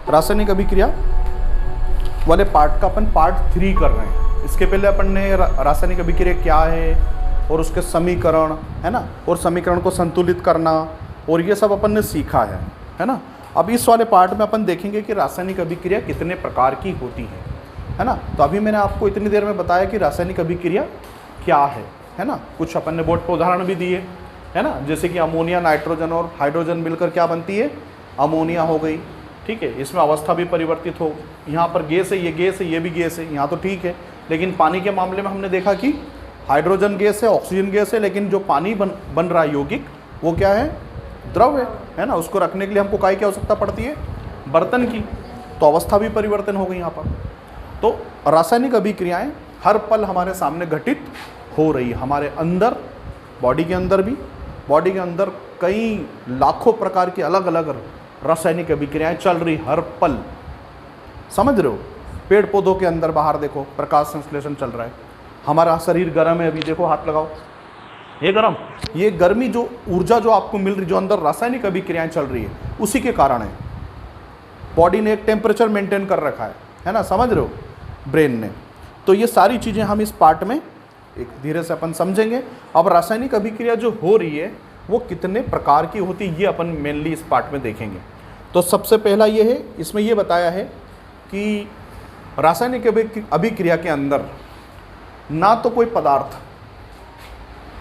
रासायनिक अभिक्रिया वाले पार्ट का अपन पार्ट 3 कर रहे हैं। इसके पहले अपन ने रासायनिक अभिक्रिया क्या है और उसके समीकरण, है ना, और समीकरण को संतुलित करना और ये सब अपन ने सीखा है ना। अब इस वाले पार्ट में अपन देखेंगे कि रासायनिक अभिक्रिया कितने प्रकार की होती है ना। तो अभी मैंने आपको इतनी देर में बताया कि रासायनिक अभिक्रिया क्या है ना। कुछ अपन ने बोर्ड पर उदाहरण भी दिए, है ना, जैसे कि अमोनिया, नाइट्रोजन और हाइड्रोजन मिलकर क्या बनती है, अमोनिया हो गई। ठीक है, इसमें अवस्था भी परिवर्तित हो, यहाँ पर गैस है, ये गैस है, ये भी गैस है, यहाँ तो ठीक है। लेकिन पानी के मामले में हमने देखा कि हाइड्रोजन गैस है, ऑक्सीजन गैस है, लेकिन जो पानी बन रहा है यौगिक, वो क्या है, द्रव है ना। उसको रखने के लिए हमको काय की आवश्यकता पड़ती है, बर्तन की। तो अवस्था भी परिवर्तन हो गई यहाँ पर। तो रासायनिक अभिक्रियाएं हर पल हमारे सामने घटित हो रही है, हमारे अंदर, बॉडी के अंदर भी। बॉडी के अंदर कई लाखों प्रकार की अलग अलग रासायनिक अभिक्रियाएं चल रही हर पल, समझ रहे हो। पेड़ पौधों के अंदर बाहर देखो प्रकाश संश्लेषण चल रहा है। हमारा शरीर गर्म है, अभी देखो, हाथ लगाओ, ये गर्म, ये गर्मी, जो ऊर्जा जो आपको मिल रही, जो अंदर रासायनिक अभिक्रियाएं चल रही है, उसी के कारण है। बॉडी ने एक टेम्परेचर मेंटेन कर रखा है ना, समझ रहे हो, ब्रेन ने। तो ये सारी चीज़ें हम इस पार्ट में एक धीरे से अपन समझेंगे। अब रासायनिक अभिक्रिया जो हो रही है वो कितने प्रकार की होती है, ये अपन मेनली इस पार्ट में देखेंगे। तो सबसे पहला ये है, इसमें ये बताया है कि रासायनिक अभिक्रिया के अंदर ना तो कोई पदार्थ,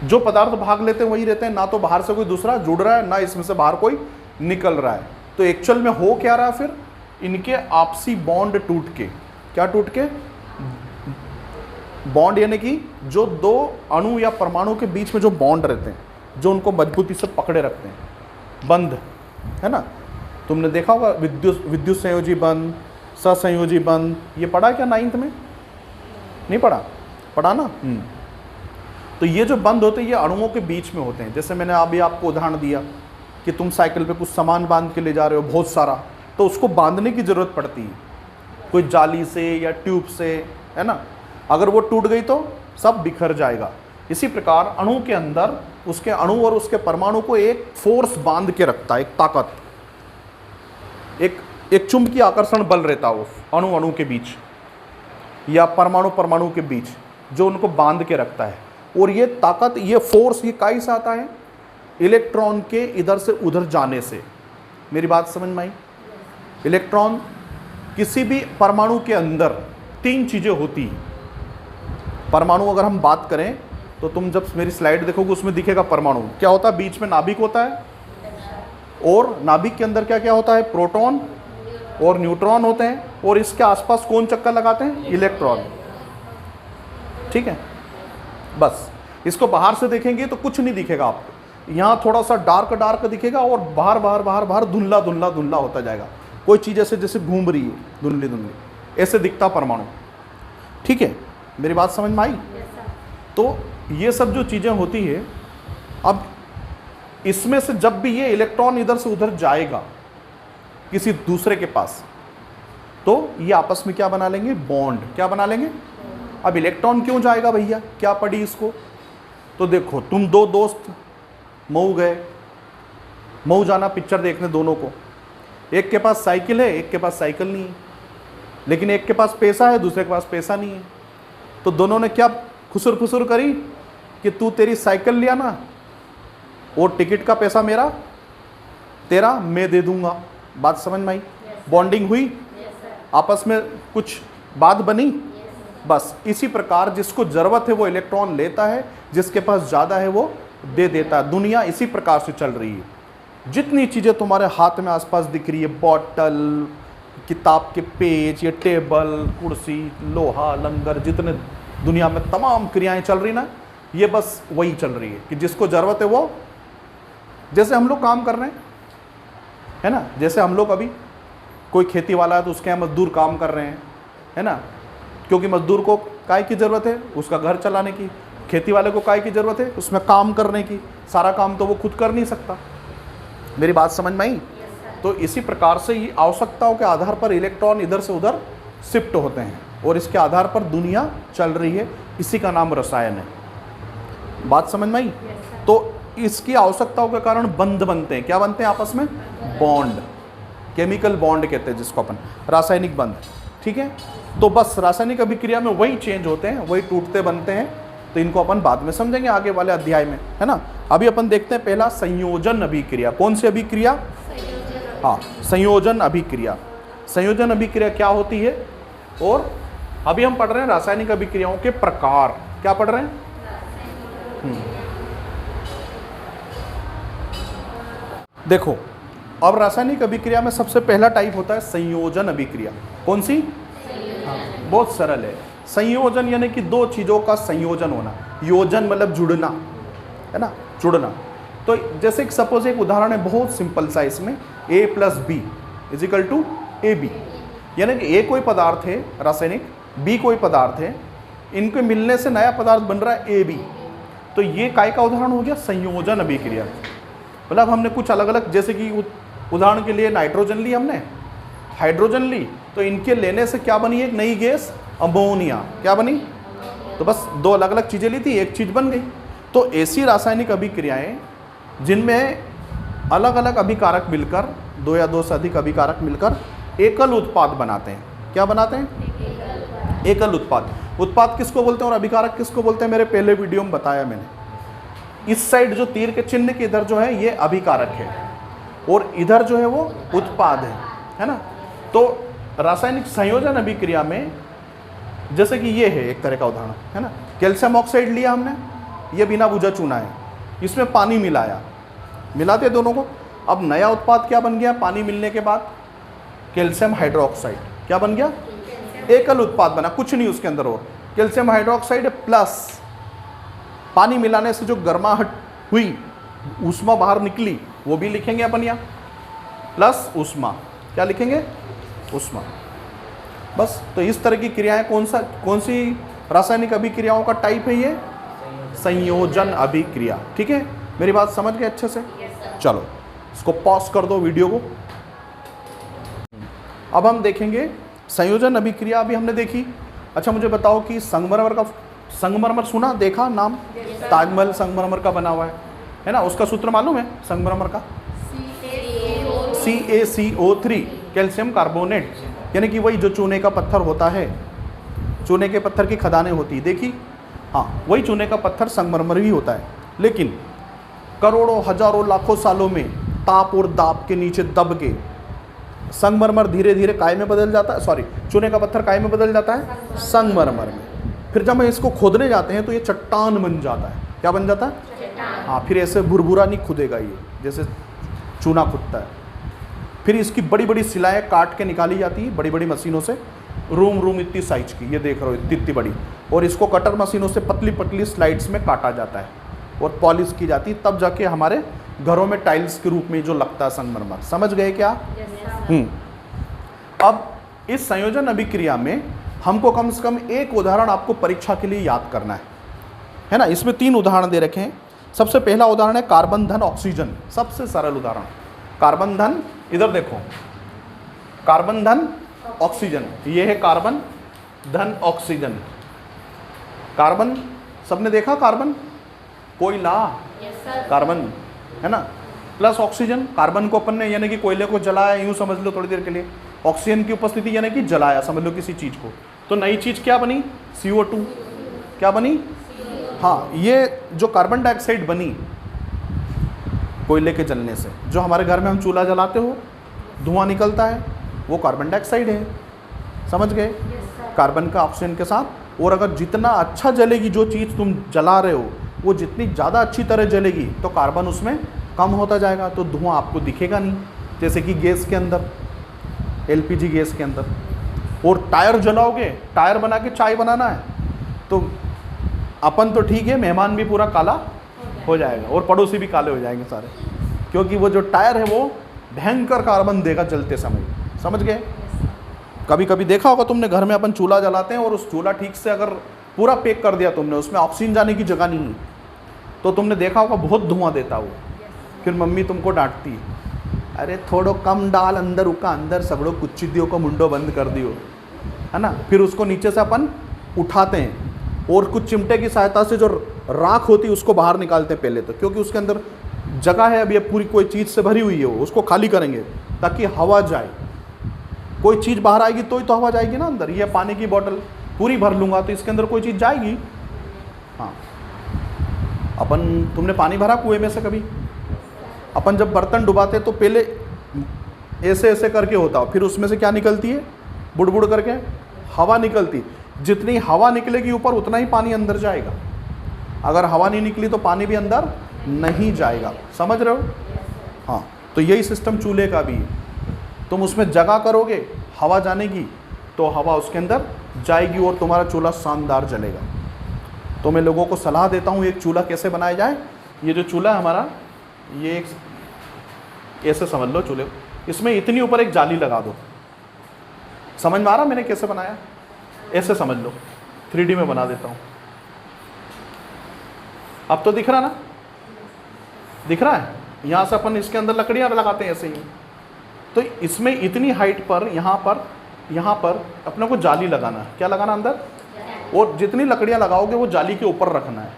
जो पदार्थ भाग लेते हैं वही रहते हैं, ना तो बाहर से कोई दूसरा जुड़ रहा है, ना इसमें से बाहर कोई निकल रहा है। तो एक्चुअल में हो क्या रहा है फिर, इनके आपसी बॉन्ड टूट के, क्या टूट के, बॉन्ड, यानी कि जो दो अणु या परमाणु के बीच में जो बॉन्ड रहते हैं, जो उनको मजबूती से पकड़े रखते हैं, बंध, है ना। तुमने देखा होगा विद्युत संयोजी बंध, सहसंयोजी बंध, ये पढ़ा क्या 9th में, नहीं पढ़ा ना। तो ये जो बंध होते हैं ये अणुओं के बीच में होते हैं। जैसे मैंने अभी आपको उदाहरण दिया कि तुम साइकिल पे कुछ सामान बांध के ले जा रहे हो बहुत सारा, तो उसको बांधने की ज़रूरत पड़ती है कोई जाली से या ट्यूब से, है ना। अगर वो टूट गई तो सब बिखर जाएगा। इसी प्रकार अणु के अंदर उसके अणु और उसके परमाणु को एक फोर्स बांध के रखता है, एक ताकत, एक चुंबकीय आकर्षण बल रहता है उस अणु अणु के बीच या परमाणु परमाणु के बीच, जो उनको बांध के रखता है। और ये ताकत, ये फोर्स, ये काई से आता है, इलेक्ट्रॉन के इधर से उधर जाने से। मेरी बात समझ में आई। इलेक्ट्रॉन, किसी भी परमाणु के अंदर 3 चीज़ें होती हैं। परमाणु अगर हम बात करें तो तुम जब मेरी स्लाइड देखोगे उसमें दिखेगा परमाणु क्या होता है, बीच में नाभिक होता है, और नाभिक के अंदर क्या क्या होता है, प्रोटॉन और न्यूट्रॉन होते हैं, और इसके आसपास कौन चक्कर लगाते हैं, इलेक्ट्रॉन। ठीक है, बस इसको बाहर से देखेंगे तो कुछ नहीं दिखेगा आपको, यहाँ थोड़ा सा डार्क डार्क दिखेगा और बाहर बाहर बाहर बाहर धुंधला धुंधला धुंधला होता जाएगा। कोई चीज़ ऐसे जैसे घूम रही है, धुंधली धुंधली, ऐसे दिखता परमाणु। ठीक है, मेरी बात समझ में आई। तो ये सब जो चीज़ें होती है, अब इसमें से जब भी ये इलेक्ट्रॉन इधर से उधर जाएगा किसी दूसरे के पास, तो ये आपस में क्या बना लेंगे, बॉन्ड। क्या बना लेंगे। अब इलेक्ट्रॉन क्यों जाएगा भैया, क्या पड़ी इसको, तो देखो तुम 2 दोस्त मऊ गए, मऊ जाना पिक्चर देखने दोनों को, एक के पास साइकिल है, एक के पास साइकिल नहीं है, लेकिन एक के पास पैसा है, दूसरे के पास पैसा नहीं है। तो दोनों ने क्या खुसुर फुसुर करी कि तू तेरी साइकिल लिया ना, और टिकट का पैसा मेरा, तेरा मैं दे दूंगा। बात समझ में आई। बॉन्डिंग हुई, आपस में कुछ बात बनी। बस इसी प्रकार जिसको ज़रूरत है वो इलेक्ट्रॉन लेता है, जिसके पास ज़्यादा है वो दे देता है। दुनिया इसी प्रकार से चल रही है। जितनी चीज़ें तुम्हारे हाथ में आसपास दिख रही है, बॉटल, किताब के पेज, ये टेबल, कुर्सी, लोहा, लंगर, जितने दुनिया में तमाम क्रियाएं चल रही ना, ये बस वही चल रही है कि जिसको ज़रूरत है वो, जैसे हम लोग काम कर रहे हैं, है ना। जैसे हम लोग अभी कोई खेती वाला है तो उसके यहाँ मजदूर काम कर रहे हैं, है ना, क्योंकि मजदूर को काय की ज़रूरत है, उसका घर चलाने की। खेती वाले को काय की ज़रूरत है, उसमें काम करने की। सारा काम तो वो खुद कर नहीं सकता। मेरी बात समझ में आई। तो इसी प्रकार से ये आवश्यकताओं के आधार पर इलेक्ट्रॉन इधर से उधर शिफ्ट होते हैं, और इसके आधार पर दुनिया चल रही है। इसी का नाम रसायन है। बात समझ में आई। तो इसकी आवश्यकताओं के कारण बंध बनते हैं। क्या बनते हैं आपस में, बॉन्ड। केमिकल बॉन्ड कहते हैं जिसको अपन, रासायनिक बंध, ठीक है। तो बस रासायनिक अभिक्रिया में वही चेंज होते हैं, वही टूटते बनते हैं। तो इनको अपन बाद में समझेंगे आगे वाले अध्याय में, है ना। अभी अपन देखते हैं पहला संयोजन अभिक्रिया। कौन सी अभिक्रिया? हाँ, संयोजन अभिक्रिया। संयोजन अभिक्रिया क्या होती है? और अभी हम पढ़ रहे हैं रासायनिक अभिक्रियाओं के प्रकार। क्या पढ़ रहे हैं? देखो, अब रासायनिक अभिक्रिया में सबसे पहला टाइप होता है संयोजन अभिक्रिया। कौन सी? हाँ, बहुत सरल है। संयोजन यानी कि दो चीजों का संयोजन होना। योजन मतलब जुड़ना, है ना, जुड़ना। तो जैसे कि सपोज एक उदाहरण है बहुत सिंपल सा इसमें, A + B = AB, यानी कि A कोई पदार्थ है रासायनिक, B कोई पदार्थ है, इनके मिलने से नया पदार्थ बन रहा है AB। तो ये काय का उदाहरण हो गया? संयोजन अभिक्रिया। मतलब हमने कुछ अलग अलग, जैसे कि उदाहरण के लिए नाइट्रोजन ली हमने, हाइड्रोजन ली, तो इनके लेने से क्या बनी? एक नई गैस अमोनिया। क्या बनी? तो बस दो अलग अलग चीज़ें ली थी, एक चीज़ बन गई। तो ऐसी रासायनिक अभिक्रियाएं जिनमें अलग अलग अभिकारक मिलकर, दो या दो से अधिक अभिकारक मिलकर एकल उत्पाद बनाते हैं। क्या बनाते हैं? एकल उत्पाद। उत्पाद किसको बोलते हैं और अभिकारक किसको बोलते हैं? मेरे पहले वीडियो में बताया मैंने। इस साइड जो तीर के चिन्ह के इधर जो है ये अभिकारक है और इधर जो है वो उत्पाद है ना। तो रासायनिक संयोजन अभिक्रिया में जैसे कि ये है एक तरह का उदाहरण, है ना। कैल्शियम ऑक्साइड लिया हमने, ये बिना बुझा चूना है, इसमें पानी मिलाया, मिलाते दोनों को। अब नया उत्पाद क्या बन गया? पानी मिलने के बाद कैल्शियम हाइड्रोक्साइड। क्या बन गया? एकल उत्पाद बना, कुछ नहीं उसके अंदर और। कैल्शियम हाइड्रोक्साइड प्लस पानी मिलाने से जो गर्माहट हुई, ऊष्मा बाहर निकली, वो भी लिखेंगे अपन यहाँ, प्लस ऊष्मा। क्या लिखेंगे? ऊष्मा। बस। तो इस तरह की क्रियाएं कौन सी रासायनिक अभिक्रियाओं का टाइप है? ये संयोजन अभिक्रिया। ठीक है, मेरी बात समझ गए अच्छे से? चलो इसको पॉज कर दो वीडियो को। अब हम देखेंगे संयोजन अभिक्रिया। अभी हमने देखी। अच्छा मुझे बताओ कि संगमरमर सुना, देखा नाम? ताजमहल संगमरमर का बना हुआ है ना। उसका सूत्र मालूम है संगमरमर का? CaCO3, कैल्शियम कार्बोनेट, यानी कि वही जो चूने का पत्थर होता है, चूने के पत्थर की खदानें होती है, देखी? हाँ, वही चूने का पत्थर संगमरमर ही होता है। लेकिन करोड़ों हजारों लाखों सालों में ताप और दाब के नीचे दब के संगमरमर धीरे धीरे काय में बदल जाता है, सॉरी, चूने का पत्थर काय में बदल जाता है? संगमरमर में। फिर जब हम इसको खोदने जाते हैं तो ये चट्टान बन जाता है। क्या बन जाता है? हाँ, फिर ऐसे भुरभुरा नहीं खुदेगा ये, जैसे चूना खुदता है। फिर इसकी बड़ी बड़ी सिलाएं काट के निकाली जाती है बड़ी बड़ी मशीनों से, रूम इतनी साइज की, ये देख रहे हो इतनी बड़ी, और इसको कटर मशीनों से पतली पतली स्लाइड्स में काटा जाता है और पॉलिश की जाती है, तब जाके हमारे घरों में टाइल्स के रूप में जो लगता है संगमरमर। समझ गए क्या? अब इस संयोजन अभिक्रिया में हमको कम से कम एक उदाहरण आपको परीक्षा के लिए याद करना है ना। इसमें 3 उदाहरण दे रखे हैं। सबसे पहला उदाहरण है कार्बन धन ऑक्सीजन, सबसे सरल उदाहरण। कार्बन धन, इधर देखो, कार्बन धन ऑक्सीजन, ये है कार्बन धन ऑक्सीजन। कार्बन सबने देखा, कार्बन कोयला, कार्बन है ना, प्लस ऑक्सीजन। कार्बन को अपन ने यानी कि कोयले को जलाया, यूं समझ लो थोड़ी देर के लिए। ऑक्सीजन की उपस्थिति यानी कि जलाया, समझ लो किसी चीज को। तो नई चीज क्या बनी? CO2। क्या बनी? हाँ, ये जो कार्बन डाइऑक्साइड बनी कोयले के जलने से, जो हमारे घर में हम चूल्हा जलाते हो धुआं निकलता है, वो कार्बन डाइऑक्साइड है। समझ गए? कार्बन का ऑक्सीजन के साथ। और अगर जितना अच्छा जलेगी जो चीज़ तुम जला रहे हो, वो जितनी ज़्यादा अच्छी तरह जलेगी तो कार्बन उसमें कम होता जाएगा, तो धुआं आपको दिखेगा नहीं। जैसे कि गैस के अंदर, LPG गैस के अंदर। और टायर जलाओगे, टायर बना के चाय बनाना है, तो अपन तो ठीक है, मेहमान भी पूरा काला हो जाएगा और पड़ोसी भी काले हो जाएंगे सारे, क्योंकि वो जो टायर है वो भयंकर कार्बन देगा जलते समय। समझ गए? कभी कभी देखा होगा तुमने, घर में अपन चूल्हा जलाते हैं और उस चूल्हा ठीक से अगर पूरा पैक कर दिया तुमने, उसमें ऑक्सीजन जाने की जगह नहीं है, तो तुमने देखा होगा बहुत धुआं देता वो। फिर मम्मी तुमको डांटती, अरे थोड़ो कम डाल अंदर, उका अंदर सगड़ो कुछ दियो को मुंडो बंद कर दियो, है ना। फिर उसको नीचे से अपन उठाते हैं और कुछ चिमटे की सहायता से जो राख होती है उसको बाहर निकालते हैं पहले तो, क्योंकि उसके अंदर जगह है, अभी पूरी कोई चीज़ से भरी हुई है, वो उसको खाली करेंगे, ताकि हवा जाए। कोई चीज़ बाहर आएगी तो ही तो हवा जाएगी ना अंदर। ये पानी की बोतल पूरी भर लूँगा तो इसके अंदर कोई चीज़ जाएगी। हाँ, तुमने पानी भरा कुएं में से कभी? अपन जब बर्तन डुबाते तो पहले ऐसे ऐसे करके होता, फिर उसमें से क्या निकलती है? बुड़बुड़ करके हवा निकलती। जितनी हवा निकलेगी ऊपर उतना ही पानी अंदर जाएगा। अगर हवा नहीं निकली तो पानी भी अंदर नहीं जाएगा। समझ रहे हो? हाँ, तो यही सिस्टम चूल्हे का भी है। तुम उसमें जगह करोगे हवा जाने की तो हवा उसके अंदर जाएगी और तुम्हारा चूल्हा शानदार जलेगा। तो मैं लोगों को सलाह देता हूँ एक चूल्हा कैसे बनाया जाए। ये जो चूल्हा है हमारा, ये एक ऐसे समझ लो चूल्हे, इसमें इतनी ऊपर एक जाली लगा दो। समझ में आ रहा मैंने कैसे बनाया? ऐसे समझ लो, 3D में बना देता हूँ। अब तो दिख रहा ना? दिख रहा है? यहाँ से अपन इसके अंदर लकड़ियाँ लगाते हैं ऐसे ही। तो इसमें इतनी हाइट पर यहाँ पर अपने को जाली लगाना है। क्या लगाना अंदर? और जितनी लकड़ियाँ लगाओगे वो जाली के ऊपर रखना है,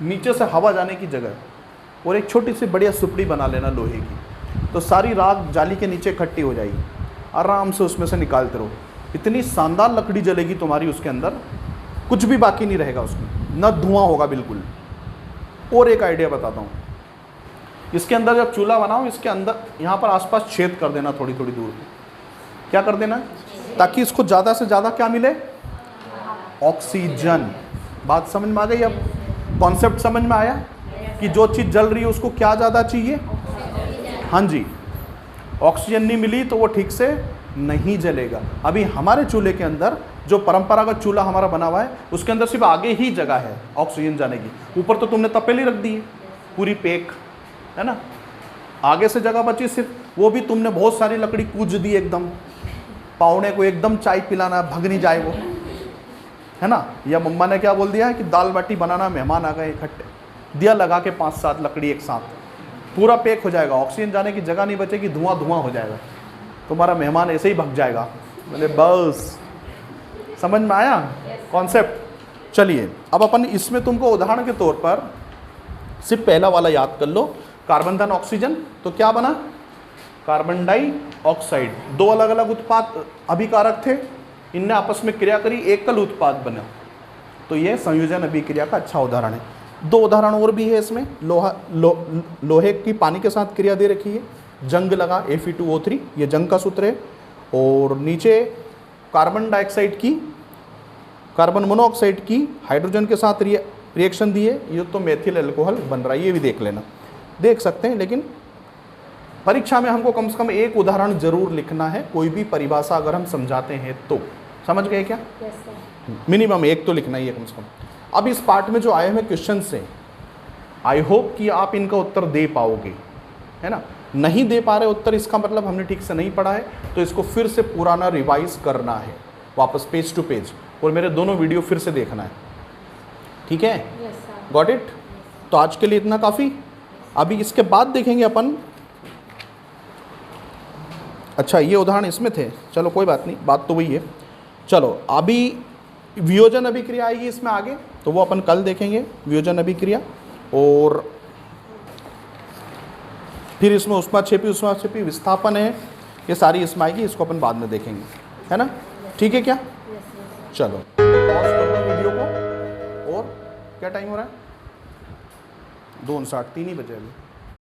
नीचे से हवा जाने की जगह। और एक छोटी सी बढ़िया सुपड़ी बना लेना लोहे की, तो सारी राख जाली के नीचे इकट्ठी हो जाएगी। आराम से उसमें से निकालते रहो। इतनी शानदार लकड़ी जलेगी तुम्हारी उसके अंदर, कुछ भी बाकी नहीं रहेगा उसमें, न धुआं होगा बिल्कुल। और एक आइडिया बताता हूँ, इसके अंदर जब चूल्हा बनाओ, इसके अंदर यहाँ पर आसपास छेद कर देना थोड़ी थोड़ी दूर। क्या कर देना? ताकि इसको ज़्यादा से ज़्यादा क्या मिले? ऑक्सीजन। बात समझ में आ गई? अब कॉन्सेप्ट समझ में आया कि जो चीज़ जल रही है उसको क्या ज़्यादा चाहिए? हाँ जी, ऑक्सीजन नहीं मिली तो वो ठीक से नहीं जलेगा। अभी हमारे चूल्हे के अंदर जो परंपरागत चूल्हा हमारा बना हुआ है, उसके अंदर सिर्फ आगे ही जगह है ऑक्सीजन जाने की। ऊपर तो तुमने तपेली रख दी है पूरी पैक, है ना? आगे से जगह बची सिर्फ, वो भी तुमने बहुत सारी लकड़ी कूच दी एकदम। पावने को एकदम चाय पिलाना, भग नहीं जाए वो, है ना? या मम्मा ने क्या बोल दिया है कि दाल बाटी बनाना, मेहमान आ गए इकट्ठे, दिया लगा के 5-7 लकड़ी एक साथ, पूरा पैक हो जाएगा। ऑक्सीजन जाने की जगह नहीं बचेगी, धुआं धुआं हो जाएगा। तुम्हारा मेहमान ऐसे ही भग जाएगा। बोले बस, समझ में आया कॉन्सेप्ट? चलिए अब अपन इसमें तुमको उदाहरण के तौर पर सिर्फ पहला वाला याद कर लो, कार्बन धन ऑक्सीजन। तो क्या बना? Carbon dioxide. दो अलग अलग उत्पाद अभिकारक थे, इनने आपस में क्रिया करी, एकल उत्पाद बना। तो ये संयोजन अभिक्रिया का अच्छा उदाहरण है। 2 उदाहरण और भी है इसमें। लोहे की पानी के साथ क्रिया दे रखी है, जंग लगा Fe2O3, ये जंग का सूत्र है। और नीचे कार्बन डाइऑक्साइड की, कार्बन मोनोऑक्साइड की हाइड्रोजन के साथ रिएक्शन दी है, ये तो मेथिल अल्कोहल बन रहा है। ये भी देख लेना, देख सकते हैं। लेकिन परीक्षा में हमको कम से कम एक उदाहरण जरूर लिखना है, कोई भी परिभाषा अगर हम समझाते हैं तो। समझ गए क्या? मिनिमम एक तो लिखना ही है कम से कम। अब इस पार्ट में जो आए हुए क्वेश्चन से आई होप कि आप इनका उत्तर दे पाओगे, है ना? नहीं दे पा रहे उत्तर, इसका मतलब हमने ठीक से नहीं पढ़ा है। तो इसको फिर से पुराना रिवाइज करना है, वापस पेज टू पेज, और मेरे दोनों वीडियो फिर से देखना है। ठीक है? Got it? तो आज के लिए इतना काफ़ी। अभी इसके बाद देखेंगे अपन, अच्छा ये उदाहरण इसमें थे, चलो कोई बात नहीं, बात तो वही है। चलो अभी वियोजन अभिक्रिया आएगी इसमें आगे, तो वो अपन कल देखेंगे, वियोजन अभिक्रिया। और फिर इसमें उष्माक्षेपी विस्थापन है, ये सारी इसमें आएगी, इसको अपन बाद में देखेंगे, है ना? ठीक है क्या? चलो पॉज कर दो वीडियो को। और क्या टाइम हो रहा है? 2:59, 3 ही बजे अभी।